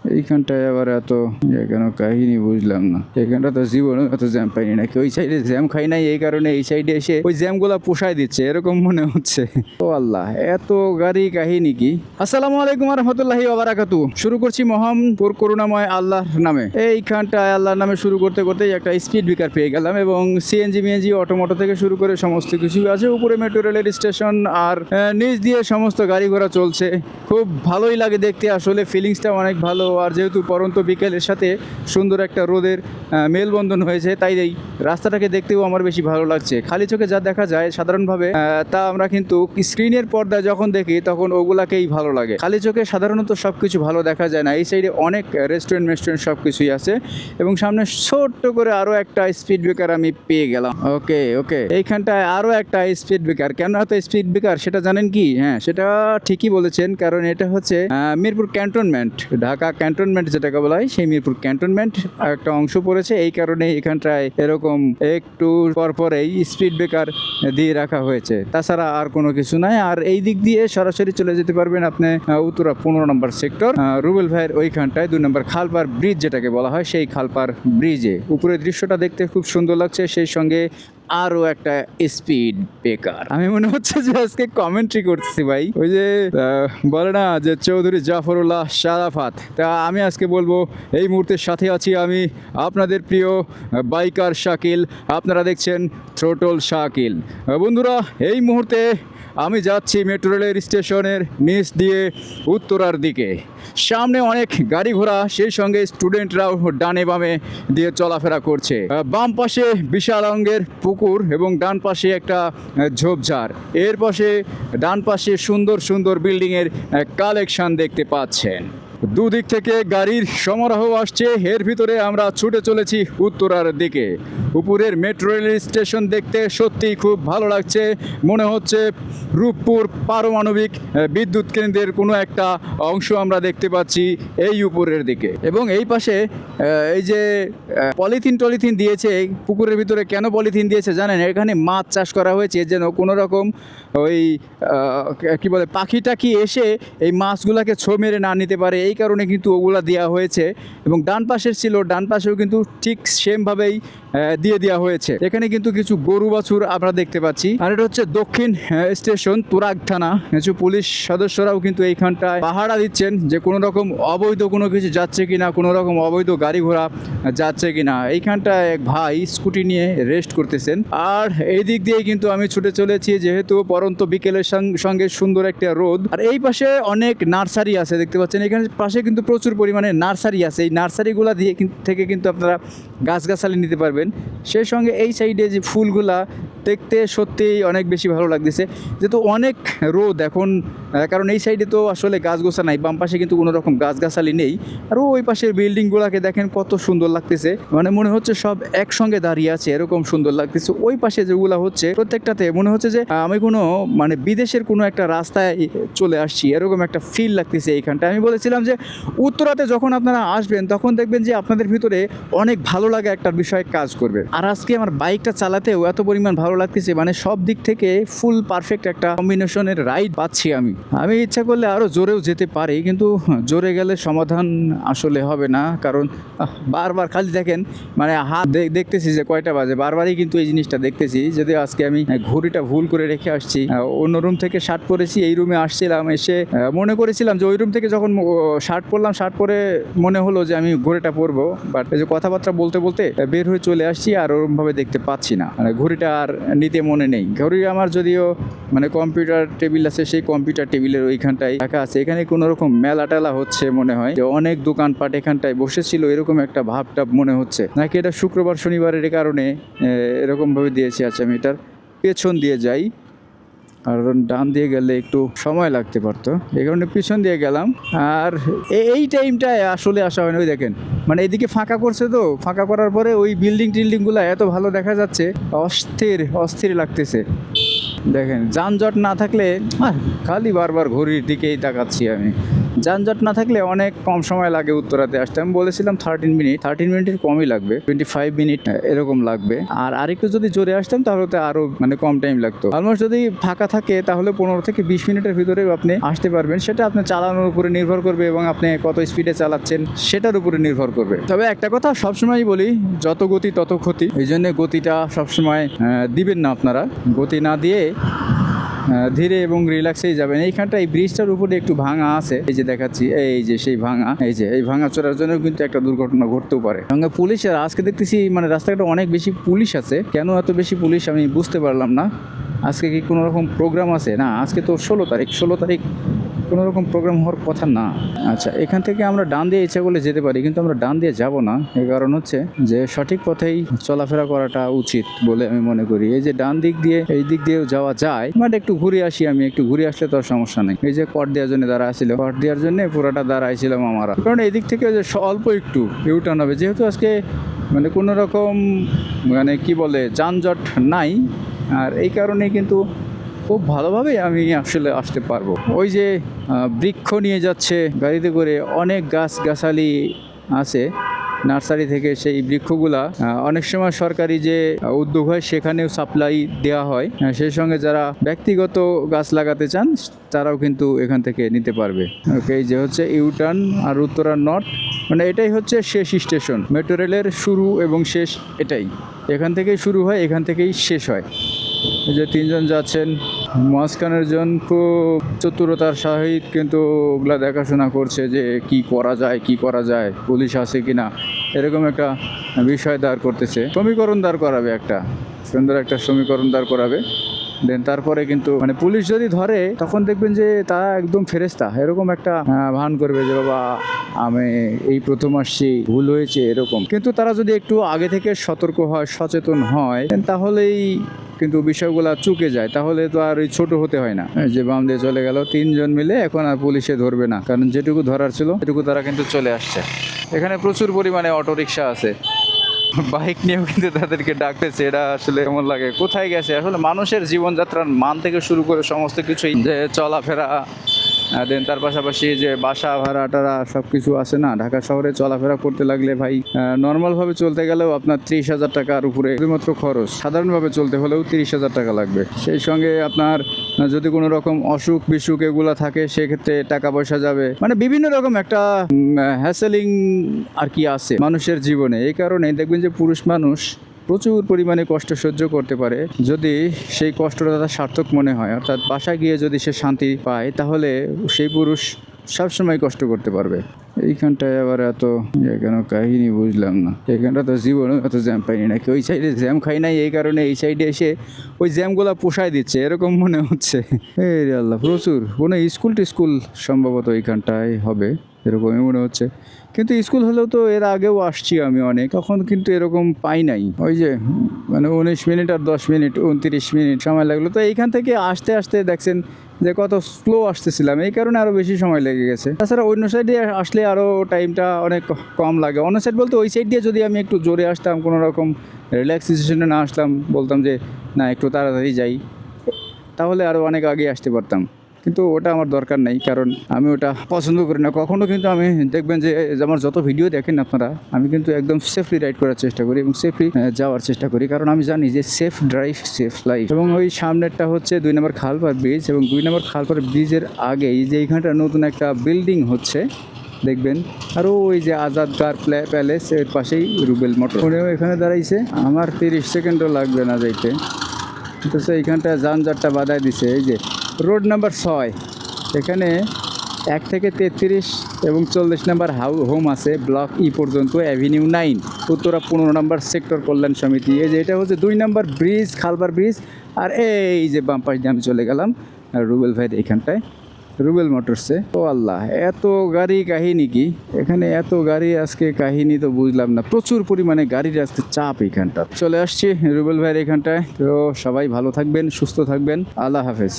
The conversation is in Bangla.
এইখানটায় আবার এত কেন কাহিনী বুঝলাম না। এখানটা তো জীবনে এত জ্যাম পাইনি নাকি, ওই সাইডে জ্যাম খাই নাই এই কারণে এই সাইডে এসে ওই জ্যাম গুলা পোষায় দিচ্ছে এরকম মনে হচ্ছে। ও আল্লাহ, এত গাড়ি কাহিনী কি। আসসালামু আলাইকুম রহমতুল্লাহি ওয়া বারাকাতু। শুরু করছি মহান করুণাময় আল্লাহর নামে। এইখানটায় আল্লাহর নামে শুরু করতে করতে একটা স্পিড ব্রেকার পেয়ে গেলাম এবং সিএনজি মিএনজি অটোমোটো থেকে শুরু করে সমস্ত কিছু আছে। উপরে মেট্রো রেলের স্টেশন আর নিচ দিয়ে সমস্ত গাড়ি ঘোড়া চলছে। খুব ভালোই লাগে দেখতে, আসলে ফিলিংসটা অনেক ভালো। আর যেহেতু পরন্ত বিকেলের সাথে সুন্দর একটা রোদের মেলবন্ধন হয়েছে, তাই এই রাস্তাটাকে দেখতেও আমার বেশি ভালো লাগছে। খালি চোখে যা দেখা যায় সাধারণভাবে তা আমরা কিন্তু স্ক্রিনের পর্দায় যখন দেখি তখন ওগুলাকেই ভালো লাগে। খালি চোখে সাধারণত সব কিছু ভালো দেখা যায় না। এই সাইডে অনেক রেস্টুরেন্ট সব কিছুই আছে এবং সামনে ছোট্ট করে আরও একটা স্পিড ব্রেকার আমি পেয়ে গেলাম। ওকে এইখানটায় আরও একটা স্পিড ব্রেকার। কেন এত স্পিড ব্রেকার সেটা জানেন কি? হ্যাঁ, সেটা ঠিকই বলেছেন, কারণ এটা হচ্ছে মিরপুর ক্যান্টনমেন্ট, ঢাকা ক্যান্টনমেন্ট যেটাকে বলা হয়, সেই মিরপুর ক্যান্টনমেন্ট একটা অংশ পড়েছে। এই কারণে এখানটায় এরকম একটু পরপরেই স্পিড ব্রেকার দিয়ে রাখা হয়েছে, তাছাড়া আর কোনো কিছু নাই। আর এই দিক দিয়ে সরাসরি চলে যেতে পারবেন আপনি উত্তরা 15 নম্বর সেক্টর, রুবেল ভাইয়ের ওইখানটায় 2 নম্বর খালপার ব্রিজ যেটাকে বলা হয়, সেই খালপার ব্রিজে। উপরের দৃশ্যটা দেখতে খুব সুন্দর লাগছে, সেই সঙ্গে আরো একটা স্পিড ব্রেকার। আমি মনে হচ্ছে যে আজকে কমেন্ট্রি করতেছি ভাই, ওই যে বলে না যে চৌধুরী জাফরুল্লাহ শারাফাত। তা আমি আজকে বলবো এই মুহূর্তের সাথে আছি আমি আপনাদের প্রিয় বাইকার শাকিল। আপনারা দেখছেন থ্রোটল শাকিল। বন্ধুরা, এই মুহূর্তে আমি যাচ্ছি মেট্রো রেলের স্টেশনের নিচ দিয়ে উত্তরার দিকে। সামনে অনেক গাড়ি ঘোড়া, সেই সঙ্গে স্টুডেন্টরাও ডানে বামে দিয়ে চলাফেরা করছে। বাম পাশে বিশাল অঙ্গের পুকুর এবং ডান পাশে একটা ঝোপঝাড়। এর পাশে ডান পাশে সুন্দর সুন্দর বিল্ডিংয়ের কালেকশন দেখতে পাচ্ছেন। দুদিক থেকে গাড়ির সমারোহ আসছে। এর ভিতরে আমরা ছুটে চলেছি উত্তরার দিকে। উপরের মেট্রো রেল স্টেশন দেখতে সত্যিই খুব ভালো লাগছে। মনে হচ্ছে রূপপুর পারমাণবিক বিদ্যুৎ কেন্দ্রের কোনো একটা অংশ আমরা দেখতে পাচ্ছি এই উপরের দিকে। এবং এই পাশে এই যে পলিথিন দিয়েছে পুকুরের ভিতরে। কেন পলিথিন দিয়েছে জানেন? এখানে মাছ চাষ করা হয়েছে যেন কোনো রকম ওই কি বলে পাখি টাকি এসে এই মাছগুলোকে ছো মেরে না নিতে পারে, এই কারণে কিন্তু ওগুলা দেওয়া হয়েছে। এবং ডান পাশের ছিল, ডান পাশেও কিন্তু ঠিক সেমভাবেই দিয়ে দেওয়া হয়েছে। এখানে কিন্তু কিছু গরু বাছুর আমরা দেখতে পাচ্ছি। আর এটা হচ্ছে দক্ষিণ স্টেশন, তুরাগ থানা। কিছু পুলিশ সদস্যরাও কিন্তু এইখানটায় পাহারা দিচ্ছেন যে কোনো রকম অবৈধ কোনো কিছু যাচ্ছে কিনা, কোনো রকম অবৈধ গাড়ি ঘোড়া যাচ্ছে কিনা। এইখানটায় এক ভাই স্কুটি নিয়ে রেস্ট করতেছেন। আর এই দিক দিয়েই কিন্তু আমি ছুটে চলেছি, যেহেতু পরন্ত বিকেলের সঙ্গে সুন্দর একটা রোদ। আর এই পাশে অনেক নার্সারি আছে দেখতে পাচ্ছেন। এখানে পাশে কিন্তু প্রচুর পরিমাণে নার্সারি আছে। এই নার্সারিগুলা দিয়ে থেকে কিন্তু আপনারা গাছগাছালি নিতে পারবেন। সেই সঙ্গে এই সাইডে যে ফুলগুলা দেখতে সত্যিই অনেক বেশি ভালো লাগতেছে, যেহেতু অনেক রোদ এখন, কারণ এই সাইডে তো আসলে গাছগোছা নাই। বাম পাশে কিন্তু কোনো রকম গাছগাছালি নেই। আর ওই পাশের বিল্ডিংগুলোকে দেখেন কত সুন্দর লাগতেছে, মানে মনে হচ্ছে সব একসঙ্গে দাঁড়িয়ে আছে, এরকম সুন্দর লাগতেছে। ওই পাশে যেগুলো হচ্ছে প্রত্যেকটাতে মনে হচ্ছে যে আমি কোনো মানে বিদেশের কোনো একটা রাস্তায় চলে আসছি, এরকম একটা ফিল লাগতেছে এইখানটা। আমি বলেছিলাম যে উত্তরাতে যখন আপনারা আসবেন তখন দেখবেন যে আপনাদের ভিতরে অনেক ভালো লাগে একটা বিষয় কাজ করবে। আর আজকে আমার বাইকটা চালাতেও এত পরিমাণ ভালো লাগতেছে, মানে সব দিক থেকে ফুল পারফেক্ট একটা কম্বিনেশনের রাইড পাচ্ছি। আমি ইচ্ছা করলে আরও জোরেও যেতে পারি, কিন্তু জোরে গেলে সমাধান আসলে হবে না, কারণ বারবার খালি দেখেন মানে হাত দেখতেছি যে কয়টা বাজে, বারবারই কিন্তু এই জিনিসটা দেখতেছি। যদি আজকে আমি ঘড়িটা ভুল করে রেখে আসছি, অন্য রুম থেকে শার্ট পরেছি, এই রুমে আসছিলাম, এসে মনে করেছিলাম যে ওই রুম থেকে যখন শার্ট পরলাম, শার্ট পরে মনে হলো যে আমি ঘড়িটা পরবো, বাট এই যে কথাবার্তা বলতে বলতে বের হয়ে চলে আসছি আর ওরকমভাবে দেখতে পাচ্ছি না, মানে ঘড়িটা আর নিতে মনে নেই। ঘড়ি আমার যদিও মানে কম্পিউটার টেবিল আছে, সেই কম্পিউটার টেবিলের ওইখানটায় রাখা আছে। এখানে কোনো রকম মেলা টেলা হচ্ছে মনে হয়, যে অনেক দোকানপাট এখানটায় বসেছিল, এরকম একটা ভাবটা মনে হচ্ছে। নাকি এটা শুক্রবার শনিবারের কারণে এরকমভাবে দিয়েছে। আচ্ছা, আমি এটার পেছন দিয়ে যাই, কারণ ডান দিয়ে গেলে একটু সময় লাগতে পারতো, এই কারণে পিছন দিয়ে গেলাম। আর এই টাইমটায় আসলে আসা হয় না। ওই দেখেন মানে এদিকে ফাঁকা করছে, তো ফাঁকা করার পরে ওই বিল্ডিংগুলো এত ভালো দেখা যাচ্ছে, অস্থির লাগতেছে। দেখেন যানজট না থাকলে খালি বারবার ঘড়ির দিকেই তাকাচ্ছি আমি, যানজট না থাকলে অনেক কম সময় লাগে উত্তরাতে আসতে। আমি বলেছিলাম 13 মিনিটের কমই লাগবে, 25 মিনিট এরকম লাগবে। আর আরেকটু যদি জোরে আসতাম তাহলে তো আরো মানে কম টাইম লাগতো। অলমোস্ট যদি ফাঁকা থাকে তাহলে 15 থেকে 20 মিনিটের ভিতরে আপনি আসতে পারবেন। সেটা আপনি চালানোর উপরে নির্ভর করবে এবং আপনি কত স্পিডে চালাচ্ছেন সেটার উপরে নির্ভর করবে। তবে একটা কথা সবসময় বলি, যত গতি তত ক্ষতি। এই জন্য গতিটা সবসময় দিবেন না আপনারা। গতি না দিয়ে ধীরে এবং রিল্যাক্সেই যাবেন। এইখানটা এই ব্রিজটার উপরে একটু ভাঙা আছে, এই যে দেখাচ্ছি, এই যে সেই ভাঙা, এই ভাঙা চড়ার জন্য কিন্তু একটা দুর্ঘটনা ঘটতেও পারে। সঙ্গে পুলিশের আজকে দেখতেছি মানে রাস্তাঘাটে অনেক বেশি পুলিশ আছে। কেন এত বেশি পুলিশ আমি বুঝতে পারলাম না। আজকে কি কোনো রকম প্রোগ্রাম আছে? না, আজকে তো 16 তারিখ কোনো রকম প্রোগ্রাম হওয়ার কথা না। আচ্ছা, এখান থেকে আমরা ডান দিয়ে ইচ্ছা করলে যেতে পারি, কিন্তু আমরা ডান দিয়ে যাব না। এর কারণ হচ্ছে যে সঠিক পথেই চলাফেরা করাটা উচিত বলে আমি মনে করি। এই যে ডান দিক দিয়ে এই দিক দিয়েও যাওয়া যায়, বাট একটু ঘুরে আসি। আমি একটু ঘুরে আসলে তো আর সমস্যা নেই। এই যে কট দেওয়ার জন্য কট দেওয়ার জন্য পুরোটা দাঁড়াইছিলাম আমরা, কারণ এই দিক থেকে যে অল্প একটু ইউটার্ন হবে, যেহেতু আজকে মানে কোনো রকম মানে কি বলে যানজট নাই। আর এই কারণে কিন্তু খুব ভালোভাবে আমি আসলে আসতে পারবো। ওই যে বৃক্ষ নিয়ে যাচ্ছে গাড়িতে করে, অনেক গাছগাছালি আছে নার্সারি থেকে। সেই বৃক্ষগুলা অনেক সময় সরকারি যে উদ্যোগ হয় সেখানেও সাপ্লাই দেওয়া হয়। সেই সঙ্গে যারা ব্যক্তিগত গাছ লাগাতে চান তারাও কিন্তু এখান থেকে নিতে পারবে। ওকে, এই যে হচ্ছে ইউটার্ন আর উত্তরা নর্থ, মানে এটাই হচ্ছে শেষ স্টেশন। মেট্রো রেলের শুরু এবং শেষ এটাই, এখান থেকেই শুরু হয়, এখান থেকেই শেষ হয়। এই যে 3 জন যাচ্ছেন, মাঝখানের জন খুব চতুরতার সহিত কিন্তু ওগুলা দেখাশোনা করছে যে কি করা যায়, পুলিশ আছে কিনা, এরকম একটা বিষয় দাঁড় করতেছে। সমীকরণ দাঁড় করাবে, একটা সুন্দর একটা সমীকরণ দাঁড় করাবে। দেন তারপরে কিন্তু মানে পুলিশ যদি ধরে তখন দেখবেন যে তারা একদম ফেরেস্তা এরকম একটা ভান করবে যে বাবা আমি এই প্রথম আসছি, ভুল হয়েছে এরকম। কিন্তু তারা যদি একটু আগে থেকে সতর্ক হয়, সচেতন হয়, তাহলেই কিন্তু বিষয়গুলো চুকে যায়। তাহলে তো আর ওই ছোট হতে হয় না। যে বাম দিয়ে চলে গেল 3 জন মিলে, এখন আর পুলিশে ধরবে না, কারণ যেটুকু ধরার ছিল সেটুকু তারা কিন্তু চলে আসছে। এখানে প্রচুর পরিমাণে অটোরিকশা আছে, বাইক নিয়েও কিন্তু তাদেরকে ডাকতেছে। এটা আসলে কেমন লাগে, কোথায় গেছে আসলে মানুষের জীবনযাত্রার মান থেকে শুরু করে সমস্ত কিছুই, যে চলাফেরা, দেন তার পাশাপাশি যে বাসা ভাড়া টাড়া সব কিছু আছে না। ঢাকা শহরে চলাফেরা করতে লাগলে ভাই নর্মালভাবে চলতে গেলেও আপনার 30,000 টাকার উপরে শুধুমাত্র খরচ। সাধারণভাবে চলতে হলেও 30,000 টাকা লাগবে। সেই সঙ্গে আপনার যদি কোনো রকম অসুখ বিসুখ এগুলো থাকে সেক্ষেত্রে টাকা পয়সা যাবে, মানে বিভিন্ন রকম একটা হ্যাসেলিং আর কি আছে মানুষের জীবনে। এই কারণে দেখবেন যে পুরুষ মানুষ প্রচুর পরিমাণে কষ্ট সহ্য করতে পারে যদি সেই কষ্টটা তার সার্থক মনে হয়, অর্থাৎ বাসায় গিয়ে যদি সে শান্তি পায় তাহলে সেই পুরুষ সবসময় কষ্ট করতে পারবে। এইখানটায় আবার এত কেন কাহিনী বুঝলাম না। এখানটা তো জীবনে এত জ্যাম পাইনি নাকি, ওই সাইডে জ্যাম খাই নাই, এই কারণে এই সাইডে এসে ওই জ্যামগুলা পোষায় দিচ্ছে এরকম মনে হচ্ছে। এই আল্লাহ, প্রচুর কোনো স্কুল টিস্কুল সম্ভবত এইখানটায় হবে এরকমই মনে হচ্ছে। কিন্তু স্কুল হলেও তো এর আগেও আসছি আমি অনেক, তখন কিন্তু এরকম পাই নাই। ওই যে মানে 19 মিনিট আর 10 মিনিট 29 মিনিট সময় লাগলো। তো এইখান থেকে আসতে আসতে দেখছেন যে কত স্লো আসতেছিলাম, এই কারণে আরও বেশি সময় লেগে গেছে। তাছাড়া অন্য সাইডে আসলে আরও টাইমটা অনেক কম লাগে। অন্য সাইড বলতে ওই সাইড দিয়ে যদি আমি একটু জোরে আসতাম, কোনো রকম রিল্যাক্সেশনে না আসলাম, বলতাম যে না একটু তাড়াতাড়ি যাই, তাহলে আরও অনেক আগে আসতে পারতাম। কিন্তু ওটা আমার দরকার নেই, কারণ আমি ওটা পছন্দ করি না কখনও। কিন্তু আমি দেখবেন যে আমার যত ভিডিও দেখেন আপনারা, আমি কিন্তু একদম সেফলি রাইড করার চেষ্টা করি এবং সেফলি যাওয়ার চেষ্টা করি, কারণ আমি জানি যে সেফ ড্রাইভ সেফ লাইফ। এবং ওই সামনেরটা হচ্ছে 2 নম্বর খালপাড় ব্রিজ, এবং 2 নম্বর খালপাড় ব্রিজের আগেই যে এইখানটা নতুন একটা বিল্ডিং হচ্ছে দেখবেন। আর ওই যে আজাদ কার প্যালেস এর পাশেই রুবেল মোটর, উনিও এখানে দাঁড়াইছে। আমার 30 সেকেন্ডও লাগবে না যাইতে, তো এইখানটা যানজটটা বাধায় দিছে। এই যে রোড নাম্বার 6, এখানে 1 থেকে 33 এবং 40 নম্বর হোম আছে, ব্লক ই পর্যন্ত, অ্যাভিনিউ 9, উত্তরা 15 নম্বর সেক্টর কল্যাণ সমিতি। এই যে এটা হচ্ছে 2 নম্বর ব্রিজ, খালপাড় ব্রিজ। আর এই যে বাম পাশ দিয়ে আমি চলে গেলাম আর রুবেল ভাইয়ের এইখানটায়, রুবেল মোটরসে। ও আল্লাহ, এত গাড়ি কাহিনী কি এখানে, এত গাড়ি আজকে কাহিনী তো বুঝলাম না। প্রচুর পরিমাণে গাড়ির আজকে চাপ এইখানটা। চলে আসছি রুবেল ভাইয়ের এইখানটায়। তো সবাই ভালো থাকবেন, সুস্থ থাকবেন, আল্লাহ হাফেজ।